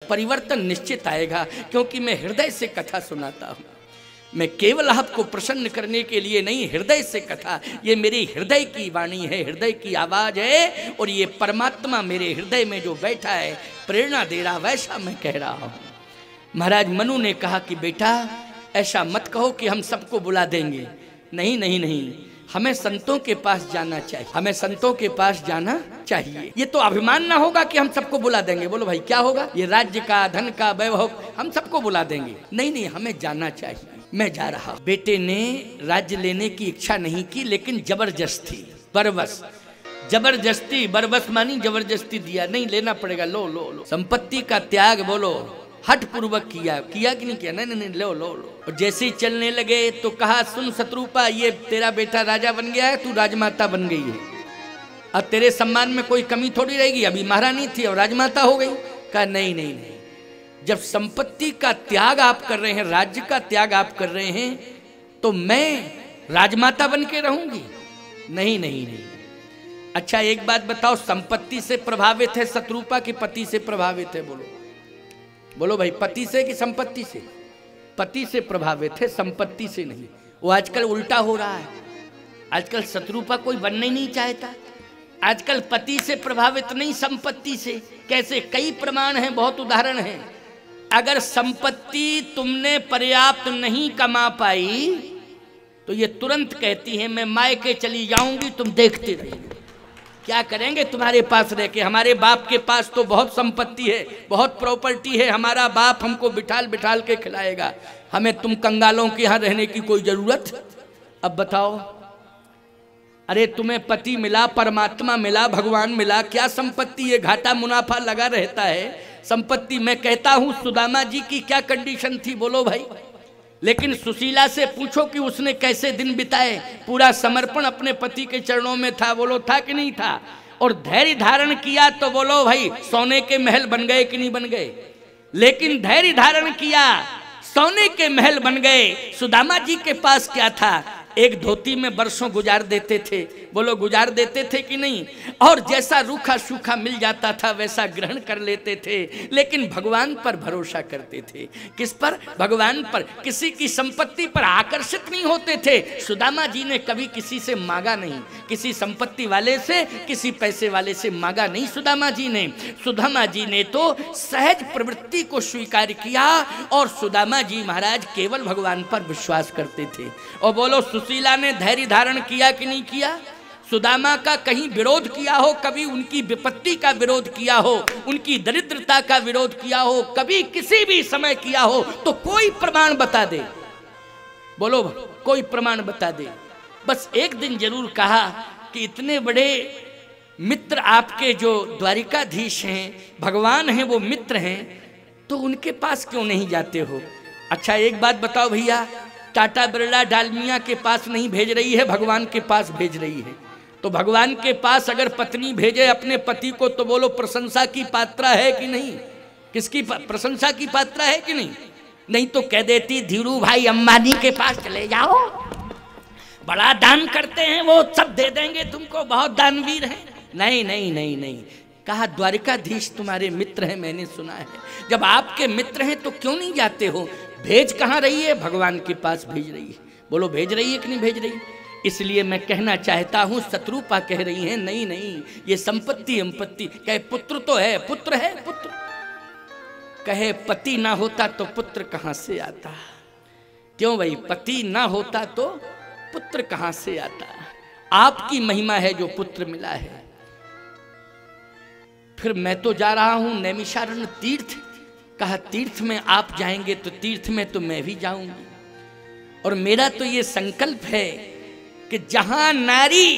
परिवर्तन निश्चित आएगा, क्योंकि मैं हृदय से कथा सुनाता हूँ। मैं केवल आपको प्रसन्न करने के लिए नहीं, हृदय से कथा, ये मेरी हृदय की वाणी है, हृदय की आवाज़ है, और ये परमात्मा मेरे हृदय में जो बैठा है प्रेरणा दे रहा, वैसा मैं कह रहा हूँ। महाराज मनु ने कहा कि बेटा ऐसा मत कहो कि हम सबको बुला देंगे। नहीं नहीं नहीं, हमें संतों के पास जाना चाहिए, हमें संतों के पास जाना चाहिए। ये तो अभिमान ना होगा कि हम सबको बुला देंगे। बोलो भाई क्या होगा? ये राज्य का, धन का वैभव हम सबको बुला देंगे। नहीं नहीं, हमें जाना चाहिए। मैं जा रहा। बेटे ने राज्य लेने की इच्छा नहीं की, लेकिन जबरदस्ती, बरबस, जबरदस्ती, बरबस मानी जबरदस्ती दिया। नहीं लेना पड़ेगा, लो लो लो। संपत्ति का त्याग बोलो हठ पूर्वक किया कि नहीं किया? नहीं नहीं नहीं, लो लो लो। और जैसे ही चलने लगे तो कहा सुन शत्रुपा, ये तेरा बेटा राजा बन गया है, तू राजमाता बन गई है, अब तेरे सम्मान में कोई कमी थोड़ी रहेगी। अभी महारानी थी और राजमाता हो गई। कहा नहीं नहीं नहीं, जब संपत्ति का त्याग आप कर रहे हैं, राज्य का त्याग आप कर रहे हैं, तो मैं राजमाता बन के रहूंगी? नहीं नहीं नहीं। अच्छा एक बात बताओ, संपत्ति से प्रभावित है शत्रुपा कि पति से प्रभावित है? बोलो बोलो भाई, पति से कि संपत्ति से? पति से प्रभावित है, संपत्ति से नहीं। वो आजकल उल्टा हो रहा है। आजकल शत्रुपा कोई बनना ही नहीं चाहता। आजकल पति से प्रभावित नहीं, संपत्ति से। कैसे? कई प्रमाण हैं, बहुत उदाहरण हैं। अगर संपत्ति तुमने पर्याप्त नहीं कमा पाई तो ये तुरंत कहती है मैं मायके चली जाऊंगी, तुम देखते रहिए। क्या करेंगे तुम्हारे पास रह के? हमारे बाप के पास तो बहुत संपत्ति है, बहुत प्रॉपर्टी है, हमारा बाप हमको बिठाल बिठाल के खिलाएगा, हमें तुम कंगालों के यहाँ रहने की कोई जरूरत? अब बताओ, अरे तुम्हें पति मिला, परमात्मा मिला, भगवान मिला, क्या संपत्ति है? घाटा मुनाफा लगा रहता है संपत्ति। मैं कहता हूं सुदामा जी की क्या कंडीशन थी, बोलो भाई। लेकिन सुशीला से पूछो कि उसने कैसे दिन बिताए। पूरा समर्पण अपने पति के चरणों में था, बोलो था कि नहीं था? और धैर्य धारण किया तो बोलो भाई सोने के महल बन गए कि नहीं बन गए? लेकिन धैर्य धारण किया, सोने के महल बन गए। सुदामा जी के पास क्या था? एक धोती में बरसों गुजार देते थे, बोलो गुजार देते थे कि नहीं? और जैसा रूखा सूखा मिल जाता था वैसा ग्रहण कर लेते थे, लेकिन भगवान पर भरोसा करते थे। किस पर? भगवान पर। किसी की संपत्ति पर आकर्षित नहीं होते थे। सुदामा जी ने कभी किसी से मांगा नहीं, किसी संपत्ति वाले से, किसी पैसे वाले से मांगा नहीं सुदामा जी ने। सुदामा जी ने तो सहज प्रवृत्ति को स्वीकार किया, और सुदामा जी महाराज केवल भगवान पर विश्वास करते थे। और बोलो सुशीला ने धैर्य धारण किया कि नहीं किया? सुदामा का कहीं विरोध किया हो, कभी उनकी विपत्ति का विरोध किया हो, उनकी दरिद्रता का विरोध किया हो, कभी किसी भी समय किया हो, तो कोई प्रमाण बता दे, बोलो कोई प्रमाण बता दे। बस एक दिन जरूर कहा कि इतने बड़े मित्र आपके जो द्वारिकाधीश हैं, भगवान हैं, वो मित्र हैं, तो उनके पास क्यों नहीं जाते हो? अच्छा एक बात बताओ भैया, टाटा बिरला डालमिया के पास नहीं भेज रही है, भगवान के पास भेज रही है। तो भगवान के पास अगर पत्नी भेजे अपने पति को, तो बोलो प्रशंसा की पात्रा है कि नहीं? किसकी प्रशंसा की पात्रा है कि नहीं? नहीं तो कह देती धीरू भाई अंबानी के पास चले जाओ, बड़ा दान करते हैं वो, सब दे देंगे तुमको, बहुत दानवीर हैं। नहीं नहीं नहीं नहीं, कहा द्वारिकाधीश तुम्हारे मित्र हैं, मैंने सुना है। जब आपके मित्र हैं तो क्यों नहीं जाते हो? भेज कहाँ रही है? भगवान के पास भेज रही है। बोलो भेज रही है कि नहीं भेज रही? इसलिए मैं कहना चाहता हूँ, शत्रुपा कह रही हैं नहीं नहीं, ये संपत्ति अंपत्ति। कहे पुत्र तो है, पुत्र है, पुत्र। कहे पति ना होता तो पुत्र कहाँ से आता? क्यों भाई, पति ना होता तो पुत्र कहाँ से आता? आपकी महिमा है जो पुत्र मिला है। फिर मैं तो जा रहा हूं नैमिषारण्य तीर्थ। कहा तीर्थ में आप जाएंगे तो तीर्थ में तो मैं भी जाऊंगी, और मेरा तो ये संकल्प है कि जहां नारी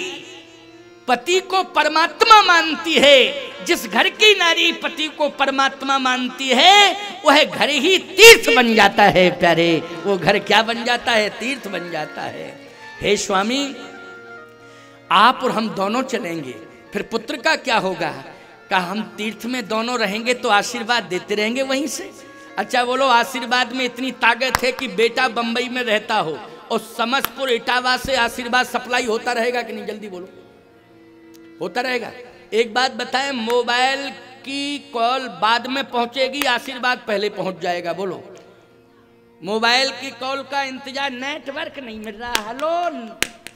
पति को परमात्मा मानती है, जिस घर की नारी पति को परमात्मा मानती है, वह घर ही तीर्थ बन जाता है प्यारे। वो घर क्या बन जाता है? तीर्थ बन जाता है। हे स्वामी, आप और हम दोनों चलेंगे, फिर पुत्र का क्या होगा? कहा हम तीर्थ में दोनों रहेंगे तो आशीर्वाद देते रहेंगे वहीं से। अच्छा बोलो, आशीर्वाद में इतनी ताकत है कि बेटा बंबई में रहता हो और समस्तपुर इटावा से आशीर्वाद सप्लाई होता रहेगा कि नहीं? जल्दी बोलो, होता रहेगा। एक बात बताएं, मोबाइल की कॉल बाद में पहुंचेगी, आशीर्वाद पहले पहुंच जाएगा। बोलो, मोबाइल की कॉल का इंतजार, नेटवर्क नहीं मिल रहा, हेलो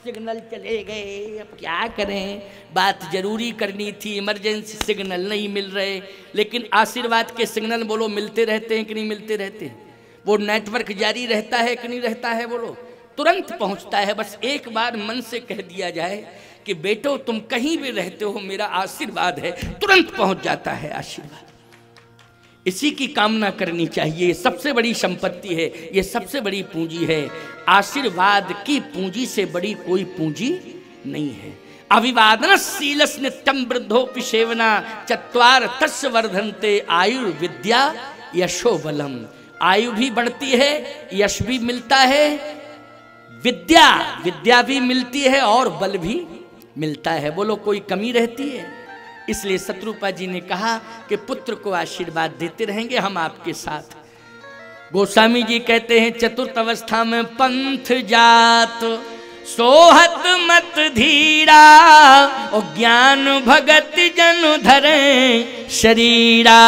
सिग्नल चले गए, अब क्या करें, बात जरूरी करनी थी, इमरजेंसी सिग्नल नहीं मिल रहे। लेकिन आशीर्वाद के सिग्नल बोलो मिलते रहते हैं कि नहीं मिलते रहते हैं? वो नेटवर्क जारी रहता है कि नहीं रहता है? बोलो, तुरंत पहुंचता है। बस एक बार मन से कह दिया जाए कि बेटो तुम कहीं भी रहते हो, मेरा आशीर्वाद है, तुरंत पहुंच जाता है आशीर्वाद। इसी की कामना करनी चाहिए। सबसे बड़ी संपत्ति है, ये सबसे बड़ी पूंजी है। आशीर्वाद की पूंजी से बड़ी कोई पूंजी नहीं है। अभिवादनशीलस् नित्यं वृद्धोपि सेवना चत्वार तस्य वर्धन्ते आयुर्विद्या यशो बलम। आयु भी बढ़ती है, यश भी मिलता है, विद्या भी मिलती है और बल भी मिलता है। बोलो, कोई कमी रहती है? इसलिए शत्रुपा जी ने कहा कि पुत्र को आशीर्वाद देते रहेंगे हम आपके साथ। गोस्वामी जी कहते हैं, चतुर्थ अवस्था में पंथ जात सोहत मत धीरा, और ज्ञान भगत जन धरे शरीरा,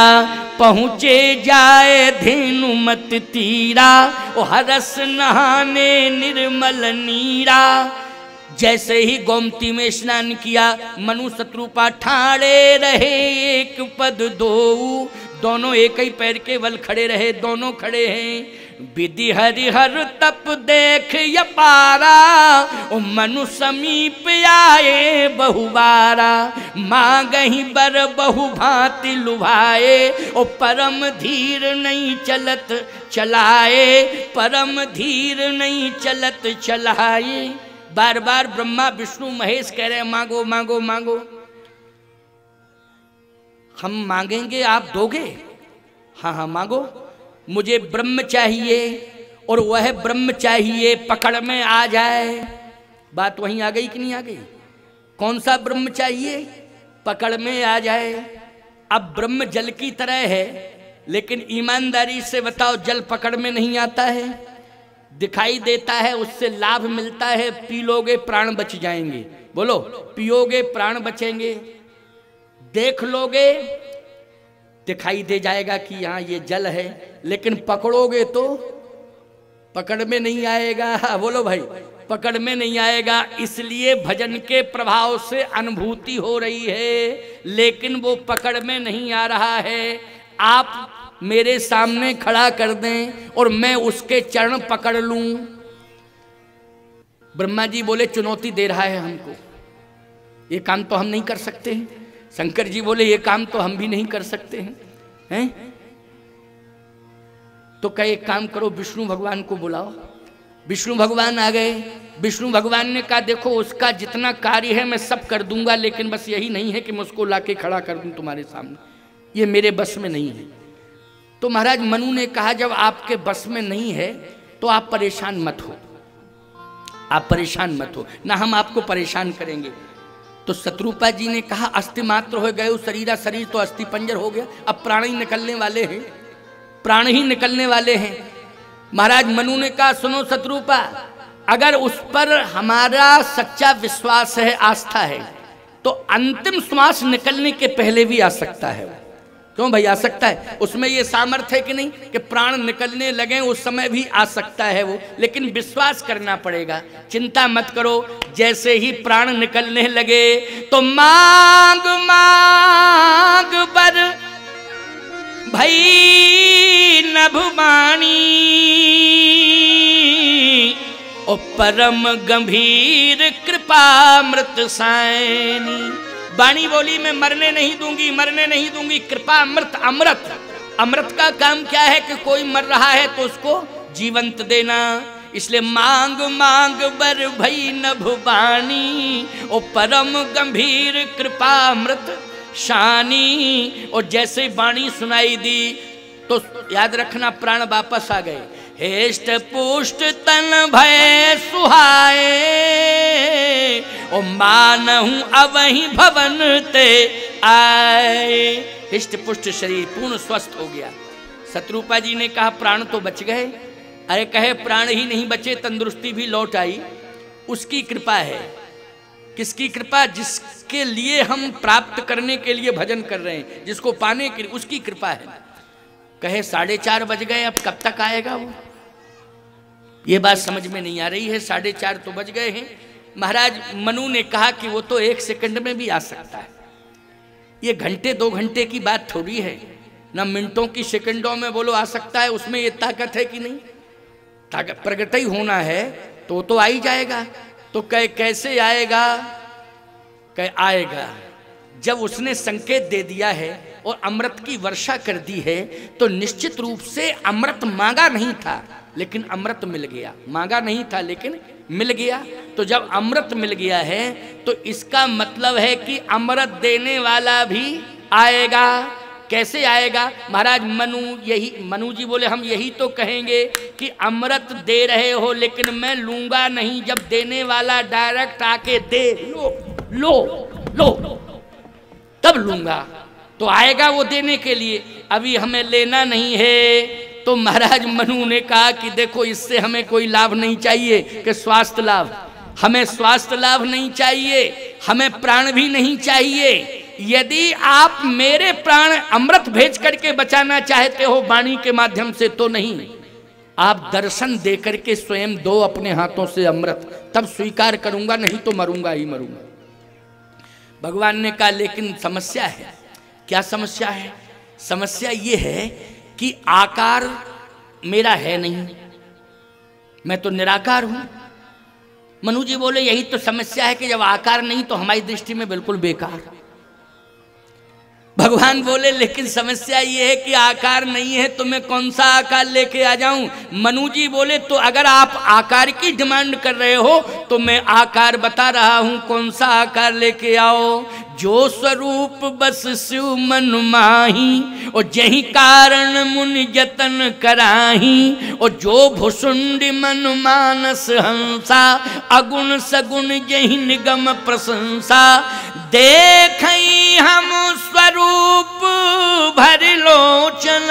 पहुँचे जाए धेनु मत तीरा, ओ हरस नहाने निर्मल नीरा। जैसे ही गोमती में स्नान किया, मनु शत्रुपा ठाड़े रहे एक पद दो, दोनों एक ही पैर के बल खड़े रहे, दोनों खड़े हैं। विधि हरिहर तप देख य पारा, ओ मनु समीप आए बहुबारा, मांगहि बर बहु भांति लुभाए, ओ परम धीर नहीं चलत चलाए, परम धीर नहीं चलत चलाए। बार बार ब्रह्मा विष्णु महेश कह रहे हैं, मांगो मांगो मांगो। हम मांगेंगे, आप दोगे? हाँ हाँ मांगो। मुझे ब्रह्म चाहिए, और वह ब्रह्म चाहिए पकड़ में आ जाए। बात वहीं आ गई कि नहीं आ गई? कौन सा ब्रह्म चाहिए? पकड़ में आ जाए। अब ब्रह्म जल की तरह है, लेकिन ईमानदारी से बताओ, जल पकड़ में नहीं आता है, दिखाई देता है, उससे लाभ मिलता है, पी लोगे प्राण बच जाएंगे। बोलो, पियोगे प्राण बचेंगे, देख लोगे दिखाई दे जाएगा कि यहाँ ये जल है, लेकिन पकड़ोगे तो पकड़ में नहीं आएगा। बोलो भाई, पकड़ में नहीं आएगा। इसलिए भजन के प्रभाव से अनुभूति हो रही है, लेकिन वो पकड़ में नहीं आ रहा है। आप मेरे सामने खड़ा कर दें और मैं उसके चरण पकड़ लूं। ब्रह्मा जी बोले, चुनौती दे रहा है हमको, ये काम तो हम नहीं कर सकते हैं। शंकर जी बोले, ये काम तो हम भी नहीं कर सकते हैं। तो कहे एक काम करो, विष्णु भगवान को बुलाओ। विष्णु भगवान आ गए। विष्णु भगवान ने कहा, देखो उसका जितना कार्य है मैं सब कर दूंगा, लेकिन बस यही नहीं है कि मैं उसको लाके खड़ा कर दूं तुम्हारे सामने, ये मेरे बस में नहीं है। तो महाराज मनु ने कहा, जब आपके बस में नहीं है तो आप परेशान मत हो, आप परेशान मत हो ना, हम आपको परेशान करेंगे। तो शत्रुपा जी ने कहा, अस्थि मात्र हो गए शरीर, शरीर तो अस्थि पंजर हो गया, अब प्राण ही निकलने वाले हैं, प्राण ही निकलने वाले हैं। महाराज मनु ने कहा, सुनो शत्रुपा, अगर उस पर हमारा सच्चा विश्वास है, आस्था है, तो अंतिम श्वास निकलने के पहले भी आ सकता है। क्यों भाई, आ सकता है। उसमें ये सामर्थ्य है कि नहीं कि प्राण निकलने लगे उस समय भी आ सकता है वो, लेकिन विश्वास करना पड़ेगा। चिंता मत करो, जैसे ही प्राण निकलने लगे तो मांग मांग बर भई नभवाणी, ओ परम गंभीर कृपामृत सायनी। वाणी बोली, मैं मरने नहीं दूंगी, मरने नहीं दूंगी। कृपा अमृत, अमृत, अमृत का काम क्या है कि कोई मर रहा है तो उसको जीवंत देना। इसलिए मांग मांग बर भई नभवाणी, ओ परम गंभीर कृपा अमृत शानी। और जैसे वाणी सुनाई दी तो याद रखना, प्राण वापस आ गए। हेष्ट पुष्ट तन भय सुहाए, ओ मानहूं अवहीं भवन ते आए। हिष्ट पुष्ट शरीर पूर्ण स्वस्थ हो गया। शत्रुपा जी ने कहा, प्राण तो बच गए। अरे कहे, प्राण ही नहीं बचे, तंदुरुस्ती भी लौट आई, उसकी कृपा है। किसकी कृपा? जिसके लिए हम प्राप्त करने के लिए भजन कर रहे हैं, जिसको पाने के लिए, उसकी कृपा है। कहे 4:30 बज गए, अब कब तक आएगा वो? ये बात समझ में नहीं आ रही है। 4:30 तो बज गए हैं। महाराज मनु ने कहा कि वो तो 1 सेकंड में भी आ सकता है। ये घंटे 2 घंटे की बात थोड़ी है, ना मिनटों की, सेकंडों में बोलो आ सकता है। उसमें ये ताकत है कि नहीं? ताकत प्रगट ही होना है तो आ ही जाएगा। तो कैसे आएगा? आएगा जब उसने संकेत दे दिया है और अमृत की वर्षा कर दी है, तो निश्चित रूप से अमृत मांगा नहीं था लेकिन अमृत मिल गया। मांगा नहीं था लेकिन मिल गया। तो जब अमृत मिल गया है तो इसका मतलब है कि अमृत देने वाला भी आएगा। कैसे आएगा? महाराज मनु जी बोले हम यही तो कहेंगे कि अमृत दे रहे हो लेकिन मैं लूंगा नहीं। जब देने वाला डायरेक्ट आके दे, लो लो तब लूंगा। तो आएगा वो देने के लिए, अभी हमें लेना नहीं है। तो महाराज मनु ने कहा कि देखो इससे हमें कोई लाभ नहीं चाहिए कि स्वास्थ्य लाभ, हमें स्वास्थ्य लाभ नहीं चाहिए, हमें प्राण भी नहीं चाहिए। यदि आप मेरे प्राण अमृत भेज करके बचाना चाहते हो वाणी के माध्यम से तो नहीं, आप दर्शन दे करके स्वयं दो अपने हाथों से अमृत, तब स्वीकार करूंगा, नहीं तो मरूंगा ही मरूंगा। भगवान ने कहा लेकिन समस्या है। क्या समस्या है? समस्या ये है कि आकार मेरा है नहीं, मैं तो निराकार हूं। मनु जी बोले यही तो समस्या है कि जब आकार नहीं तो हमारी दृष्टि में बिल्कुल बेकार। भगवान बोले लेकिन समस्या ये है कि आकार नहीं है तो मैं कौन सा आकार लेके आ जाऊं? मनु जी बोले तो अगर आप आकार की डिमांड कर रहे हो तो मैं आकार बता रहा हूं, कौन सा आकार लेके आओ। जो स्वरूप बस शिव मन माही, और जही कारण मुनि जतन कराही, और जो भुसुंडी मन मानस हंसा, अगुण सगुण जही निगम प्रशंसा। देखई हम स्वरूप भर लोचन,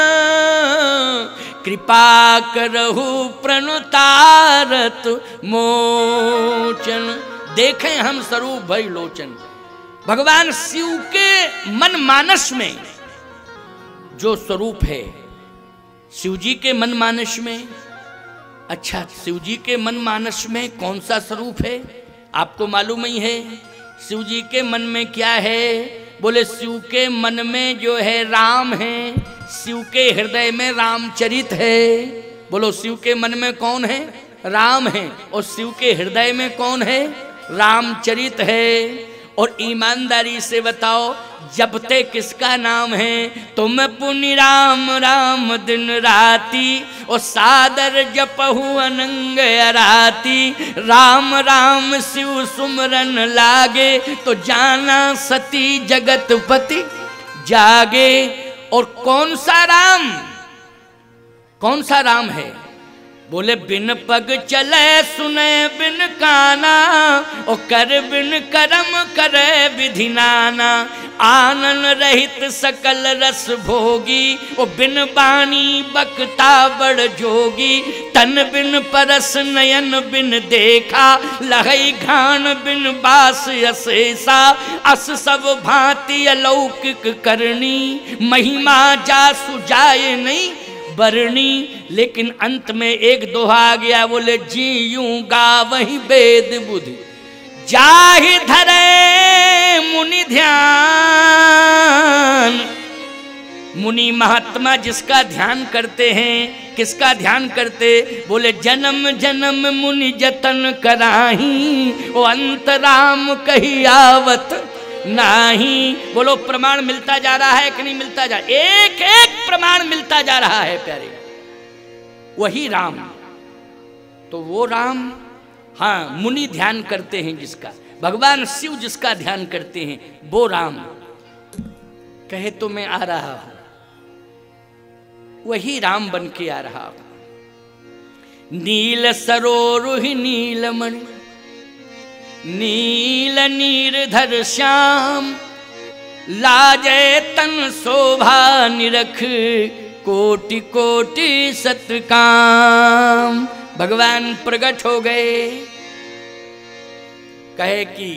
कृपा करहु प्रणुतारत मोचन। देखें हम स्वरूप भर लोचन। भगवान शिव के मन मानस में जो स्वरूप है, शिव जी के मन मानस में, अच्छा शिव जी के मन मानस में कौन सा स्वरूप है आपको मालूम ही है। शिव जी के मन में क्या है? बोले शिव के मन में जो है राम है, शिव के हृदय में रामचरित है। बोलो शिव के मन में कौन है? राम है। और शिव के हृदय में कौन है? रामचरित है। और ईमानदारी से बताओ जपते किसका नाम है? तुम पुनि राम राम दिन राती, और सादर जपहु अनंग अराती। राम राम शिव सुमरन लागे, तो जाना सती जगतपति जागे। और कौन सा राम? कौन सा राम है? बोले बिन पग चले सुने बिन काना, और कर बिन करम करे विधि नाना। आनन रहित सकल रस भोगी, और बिन बानी बकता बड़ जोगी। तन बिन परस नयन बिन देखा, लहई घान बिन बास अशेषा। अस सब भांति अलौकिक करनी, महिमा जासु जाए नहीं बरनी। लेकिन अंत में एक दोहा आ गया, बोले जी यूं गावहि वेद बुद्धि, जाहि धरे मुनि ध्यान। मुनि महात्मा जिसका ध्यान करते हैं, किसका ध्यान करते? बोले जन्म जन्म मुनि जतन कराही, ओ अंत राम कही आवत नहीं। बोलो प्रमाण मिलता जा रहा है कि नहीं मिलता जा? एक एक प्रमाण मिलता जा रहा है प्यारे। वही राम, तो वो राम, हाँ मुनि ध्यान करते हैं जिसका, भगवान शिव जिसका ध्यान करते हैं वो राम। कहे तो मैं आ रहा हूं, वही राम बन के आ रहा हूं। नील सरोरुहि नीलमणि, नील नीरधर श्याम। लाजय तन शोभा निरख, कोटि कोटि सतकाम। भगवान प्रकट हो गए। कहे कि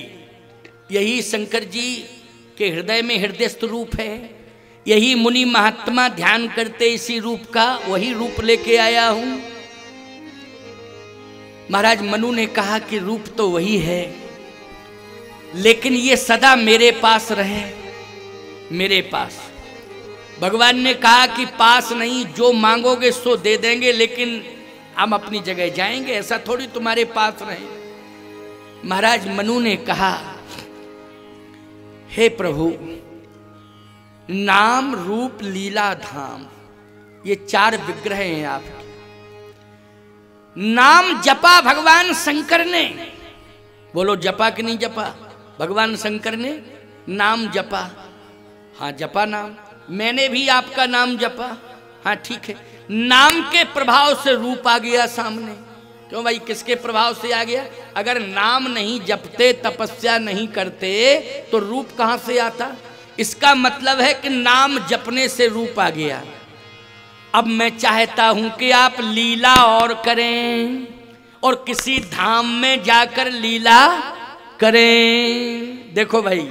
यही शंकर जी के हृदय में हृदयस्थ रूप है। यही मुनि महात्मा ध्यान करते इसी रूप का, वही रूप लेके आया हूं। महाराज मनु ने कहा कि रूप तो वही है, लेकिन ये सदा मेरे पास रहे, मेरे पास। भगवान ने कहा कि पास नहीं, जो मांगोगे सो दे देंगे, लेकिन हम अपनी जगह जाएंगे, ऐसा थोड़ी तुम्हारे पास रहे। महाराज मनु ने कहा, हे प्रभु, नाम रूप लीला धाम, ये 4 विग्रह हैं आपके। नाम जपा भगवान शंकर ने, बोलो जपा कि नहीं जपा? भगवान शंकर ने नाम जपा। हाँ जपा नाम, मैंने भी आपका नाम जपा। हाँ ठीक है, नाम के प्रभाव से रूप आ गया सामने। क्यों भाई, किसके प्रभाव से आ गया? अगर नाम नहीं जपते, तपस्या नहीं करते, तो रूप कहां से आता? इसका मतलब है कि नाम जपने से रूप आ गया। अब मैं चाहता हूं कि आप लीला और करें, और किसी धाम में जाकर लीला करें। देखो भाई,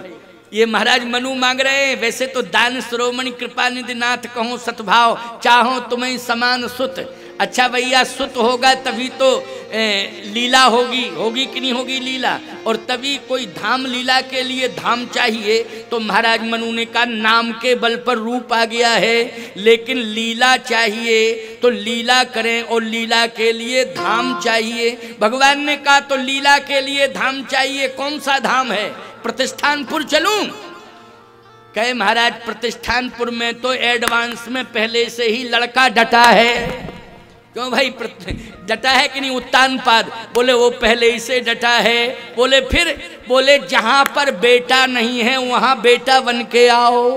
ये महाराज मनु मांग रहे हैं। वैसे तो दान शिरोमणि कृपानिधि नाथ कहो सतभाव, चाहो तुम्हें समान सुत। अच्छा भैया, सुत होगा तभी तो लीला होगी, होगी कि नहीं होगी लीला? और तभी कोई धाम, लीला के लिए धाम चाहिए। तो महाराज मनु ने कहा नाम के बल पर रूप आ गया है, लेकिन लीला चाहिए, तो लीला करें, और लीला के लिए धाम चाहिए। भगवान ने कहा तो लीला के लिए धाम चाहिए, कौन सा धाम है? प्रतिष्ठानपुर चलूं? कहे महाराज प्रतिष्ठानपुर में तो एडवांस में पहले से ही लड़का डटा है। क्यों भाई, डटा है कि नहीं? उत्तानपाद बोले वो पहले ही से डटा है। बोले फिर? बोले जहां पर बेटा नहीं है वहां बेटा बन के आओ।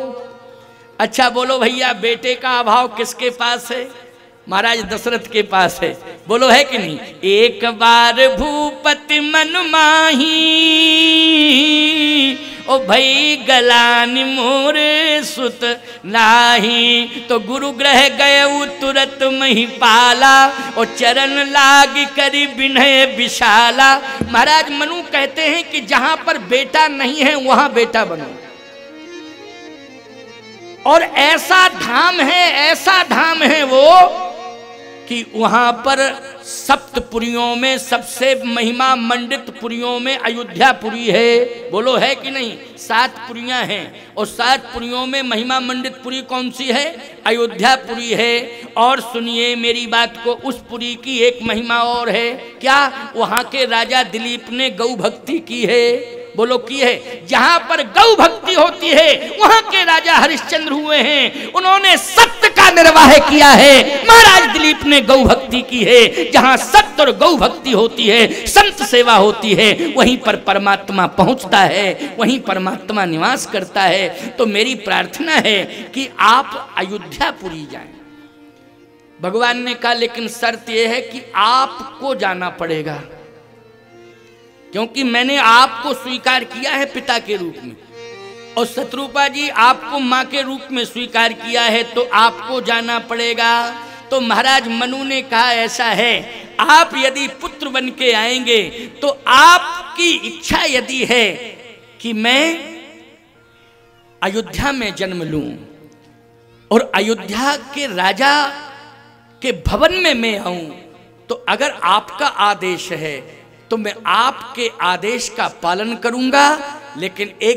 अच्छा बोलो भैया, बेटे का अभाव किसके पास है? महाराज दशरथ के पास है। बोलो है कि नहीं? एक बार भूपति मन माही, ओ भई गलानि मोर सुत नाही। तो गुरु ग्रह गए तुरत मही पाला, और चरण लाग करी विनय विशाला। महाराज मनु कहते हैं कि जहां पर बेटा नहीं है वहां बेटा बनो। और ऐसा धाम है वो कि वहां पर सप्तपुरियों में सबसे महिमा मंडित पुरियों में अयोध्यापुरी है। बोलो है कि नहीं? 7 पुरियां हैं, और 7 पुरियों में महिमा मंडित पुरी कौन सी है? अयोध्यापुरी है। और सुनिए मेरी बात को, उस पुरी की एक महिमा और है। क्या? वहां के राजा दिलीप ने गौ भक्ति की है। बोलो की है? जहां पर गौ भक्ति होती है वहां के राजा हरिश्चंद्र हुए हैं, उन्होंने सत्य का निर्वाह किया है। महाराज दिलीप ने गौ भक्ति की है। जहां सत्य और गौ भक्ति होती है, संत सेवा होती है, वहीं पर परमात्मा पहुंचता है, वहीं परमात्मा निवास करता है। तो मेरी प्रार्थना है कि आप अयोध्यापुरी जाएं। भगवान ने कहा लेकिन शर्त यह है कि आपको जाना पड़ेगा, क्योंकि मैंने आपको स्वीकार किया है पिता के रूप में, और शत्रुपा जी आपको मां के रूप में स्वीकार किया है, तो आपको जाना पड़ेगा। तो महाराज मनु ने कहा ऐसा है, आप यदि पुत्र बन के आएंगे तो आपकी इच्छा यदि है कि मैं अयोध्या में जन्म लूं और अयोध्या के राजा के भवन में मैं आऊं, तो अगर आपका आदेश है तो मैं आपके आदेश का पालन करूंगा, लेकिन एक